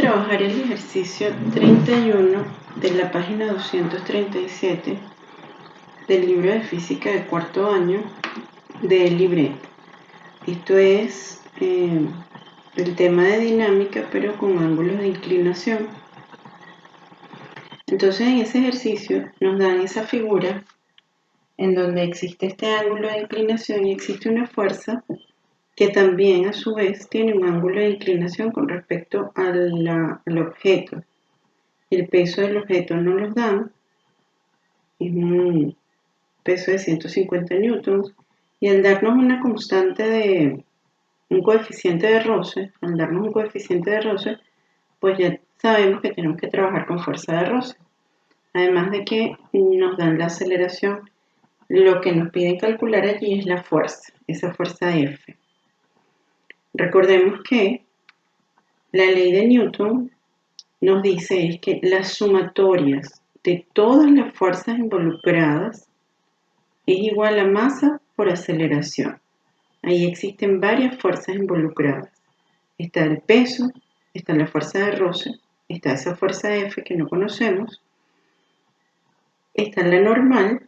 trabajar el ejercicio 31 de la página 237 del libro de física de cuarto año de Libret. Esto es el tema de dinámica, pero con ángulos de inclinación. Entonces en ese ejercicio nos dan esa figura en donde existe este ángulo de inclinación y existe una fuerza que también a su vez tiene un ángulo de inclinación con respecto al objeto. El peso del objeto nos lo dan, es un peso de 150 newtons, y al darnos una constante de un coeficiente de roce, pues ya sabemos que tenemos que trabajar con fuerza de roce. Además de que nos dan la aceleración, lo que nos piden calcular allí es la fuerza, esa fuerza F. Recordemos que la ley de Newton nos dice es que las sumatorias de todas las fuerzas involucradas es igual a masa por aceleración. Ahí existen varias fuerzas involucradas. Está el peso, está la fuerza de roce, está esa fuerza F que no conocemos, está la normal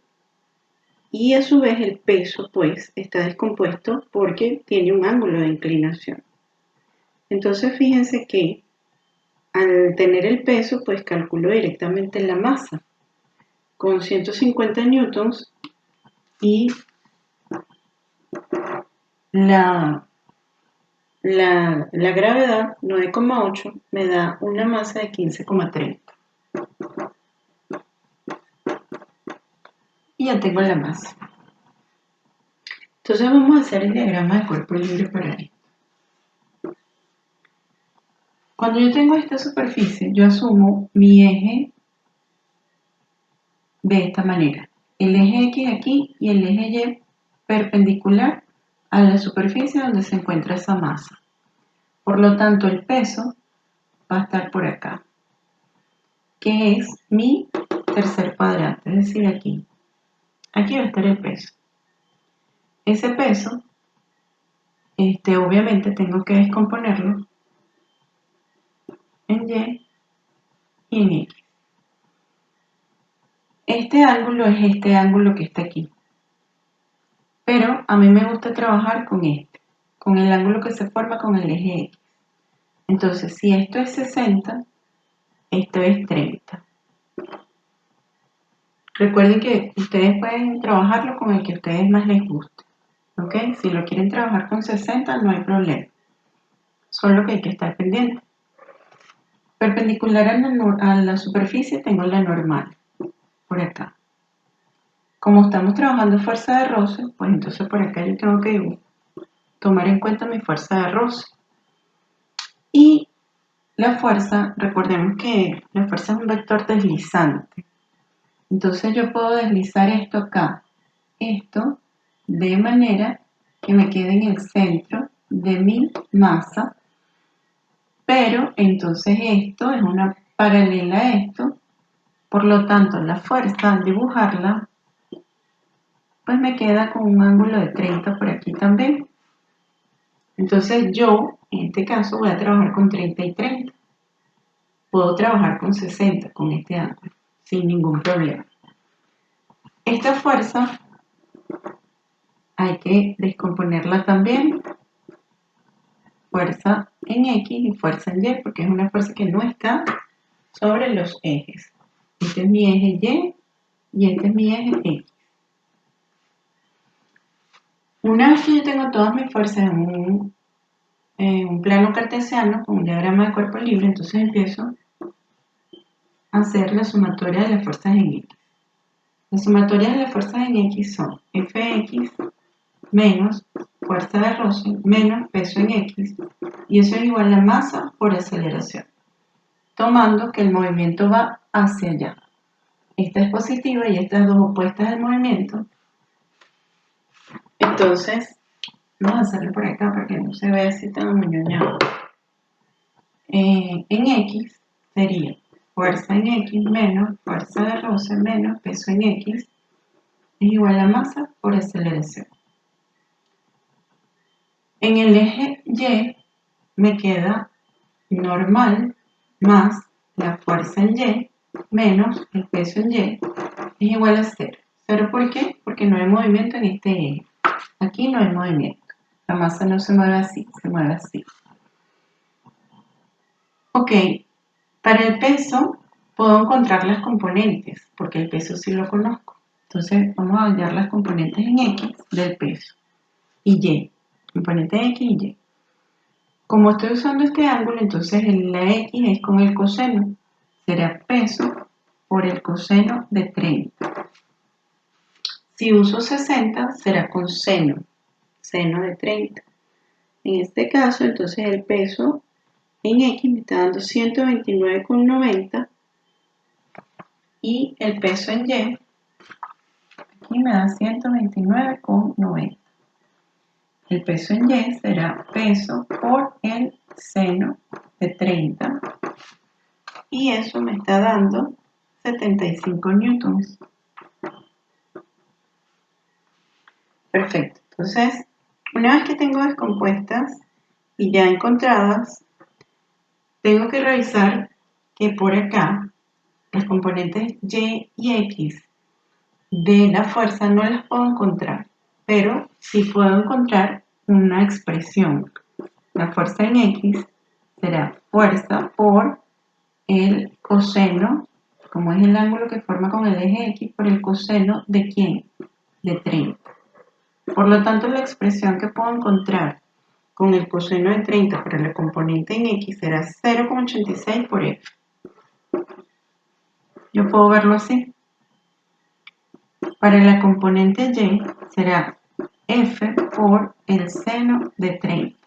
y a su vez el peso pues está descompuesto porque tiene un ángulo de inclinación. Entonces fíjense que al tener el peso pues calculo directamente la masa con 150 newtons y la gravedad 9,8 me da una masa de 15,30. Y ya tengo la masa. Entonces vamos a hacer el diagrama de cuerpo libre para esto. Cuando yo tengo esta superficie, yo asumo mi eje de esta manera. El eje X aquí y el eje Y perpendicular a la superficie donde se encuentra esa masa. Por lo tanto, el peso va a estar por acá, que es mi tercer cuadrante, es decir, aquí. Aquí va a estar el peso. Ese peso, obviamente tengo que descomponerlo en Y y en X. Este ángulo es este ángulo que está aquí. Pero a mí me gusta trabajar con el ángulo que se forma con el eje X. Entonces, si esto es 60, esto es 30. Recuerden que ustedes pueden trabajarlo con el que a ustedes más les guste. ¿Ok? Si lo quieren trabajar con 60, no hay problema. Solo que hay que estar pendiente. Perpendicular a la superficie tengo la normal, por acá. Como estamos trabajando fuerza de roce, pues entonces por acá yo tengo que tomar en cuenta mi fuerza de roce. Y la fuerza, recordemos que la fuerza es un vector deslizante. Entonces yo puedo deslizar esto acá, esto, de manera que me quede en el centro de mi masa, pero entonces esto es una paralela a esto, por lo tanto la fuerza al dibujarla, pues me queda con un ángulo de 30 por aquí también. Entonces yo, en este caso, voy a trabajar con 30 y 30. Puedo trabajar con 60 con este ángulo, sin ningún problema. Esta fuerza hay que descomponerla también. Fuerza en X y fuerza en Y, porque es una fuerza que no está sobre los ejes. Este es mi eje Y y este es mi eje X. Una vez que yo tengo todas mis fuerzas en un plano cartesiano con un diagrama de cuerpo libre, entonces empiezo a hacer la sumatoria de las fuerzas en X. Las sumatorias de las fuerzas en X son Fx menos fuerza de roce menos peso en X, y eso es igual a masa por aceleración, tomando que el movimiento va hacia allá. Esta es positiva y estas dos opuestas del movimiento. Entonces, vamos a hacerlo por acá para que no se vea así tan amuñoñado. En X sería fuerza en X menos fuerza de roce menos peso en X es igual a masa por aceleración. En el eje Y me queda normal más la fuerza en Y menos el peso en Y es igual a 0. ¿Cero por qué? Porque no hay movimiento en este eje. Aquí no hay movimiento. La masa no se mueve así, se mueve así. Ok, para el peso puedo encontrar las componentes, porque el peso sí lo conozco. Entonces vamos a hallar las componentes en X del peso y Y. Componente X y Y. Como estoy usando este ángulo, entonces la X es con el coseno. Será peso por el coseno de 30. Si uso 60, será con seno de 30. En este caso, entonces el peso en X me está dando 129,90 y el peso en Y aquí me da 129,90. El peso en Y será peso por el seno de 30 y eso me está dando 75 newtons. Perfecto. Entonces, una vez que tengo descompuestas y ya encontradas, tengo que revisar que por acá las componentes Y y X de la fuerza no las puedo encontrar, pero sí puedo encontrar una expresión. La fuerza en X será fuerza por el coseno, como es el ángulo que forma con el eje X, por el coseno de ¿quién? De 30. Por lo tanto, la expresión que puedo encontrar con el coseno de 30 para la componente en X será 0,86 por F. Yo puedo verlo así. Para la componente Y será F por el seno de 30.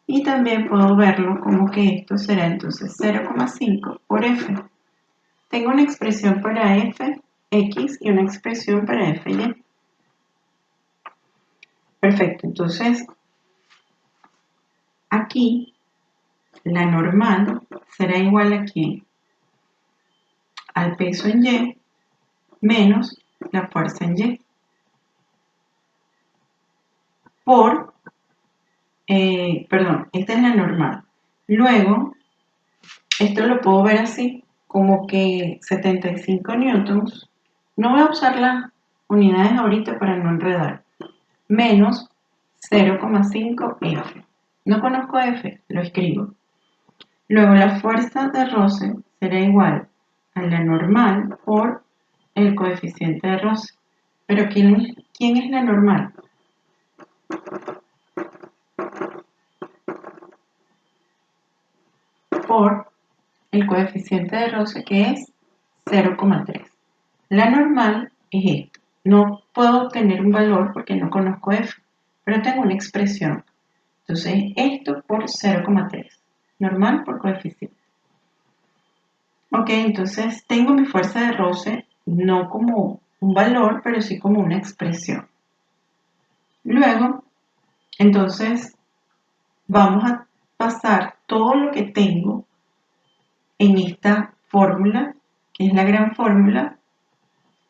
Y también puedo verlo como que esto será entonces 0,5 por F. Tengo una expresión para F, X y una expresión para F, Y. Perfecto, entonces aquí la normal será igual a ¿quién? Al peso en Y menos la fuerza en Y por, perdón, esta es la normal. Luego, esto lo puedo ver así, como que 75 newtons. No voy a usar las unidades ahorita para no enredar. Menos 0,5 F. No conozco F, lo escribo. Luego la fuerza de roce será igual a la normal por el coeficiente de roce. Pero ¿quién es la normal? Por el coeficiente de roce que es 0,3. La normal es esto. No puedo obtener un valor porque no conozco F, pero tengo una expresión. Entonces, esto por 0,3. Normal por coeficiente. Ok, entonces tengo mi fuerza de roce no como un valor, pero sí como una expresión. Luego, entonces, vamos a pasar todo lo que tengo en esta fórmula, que es la gran fórmula,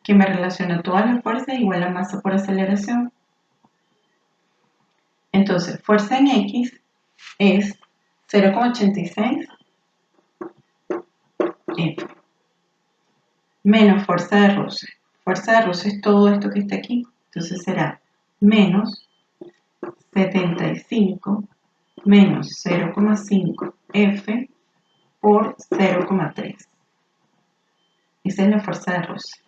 que me relaciona todas las fuerzas igual a masa por aceleración. Entonces, fuerza en X es 0,86 F menos fuerza de roce. Fuerza de roce es todo esto que está aquí. Entonces será menos 75 menos 0,5 F por 0,3. Esa es la fuerza de roce.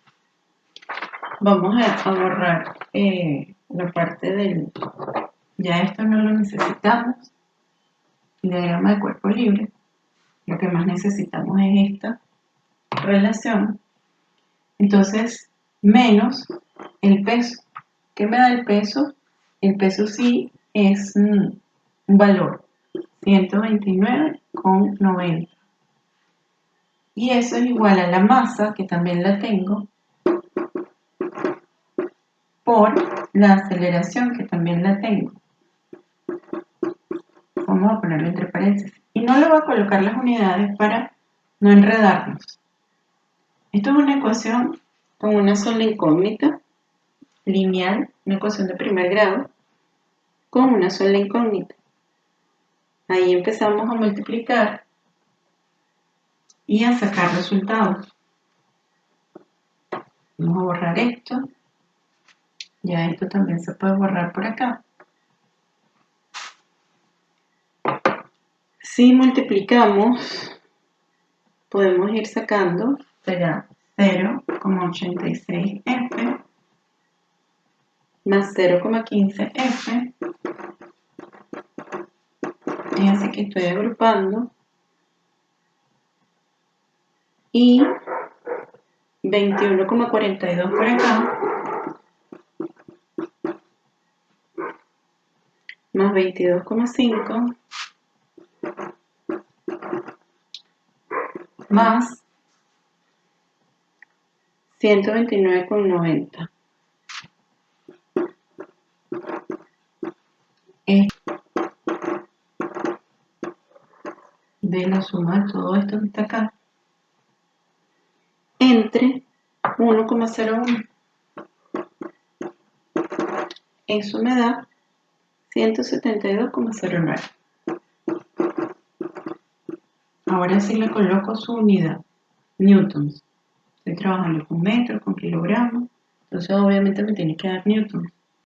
Vamos a borrar la parte del... Ya esto no lo necesitamos. El diagrama de cuerpo libre. Lo que más necesitamos es esta relación. Entonces, menos el peso. ¿Qué me da el peso? El peso sí es un valor, 129,90. Y eso es igual a la masa, que también la tengo, por la aceleración, que también la tengo. Vamos a ponerlo entre paréntesis. Y no le voy a colocar las unidades para no enredarnos. Esto es una ecuación con una sola incógnita, lineal, una ecuación de primer grado, con una sola incógnita. Ahí empezamos a multiplicar y a sacar resultados. Vamos a borrar esto. Ya esto también se puede borrar por acá. Si multiplicamos, podemos ir sacando, será 0,86F más 0,15F. Fíjense que estoy agrupando. Y 21,42 por acá. Más 22,5. Más 129,90. De la suma de todo esto que está acá entre 1,01. Eso me da 172,09. Ahora sí le coloco su unidad, newtons. Estoy trabajando con metros, con kilogramos, entonces obviamente me tiene que dar newtons.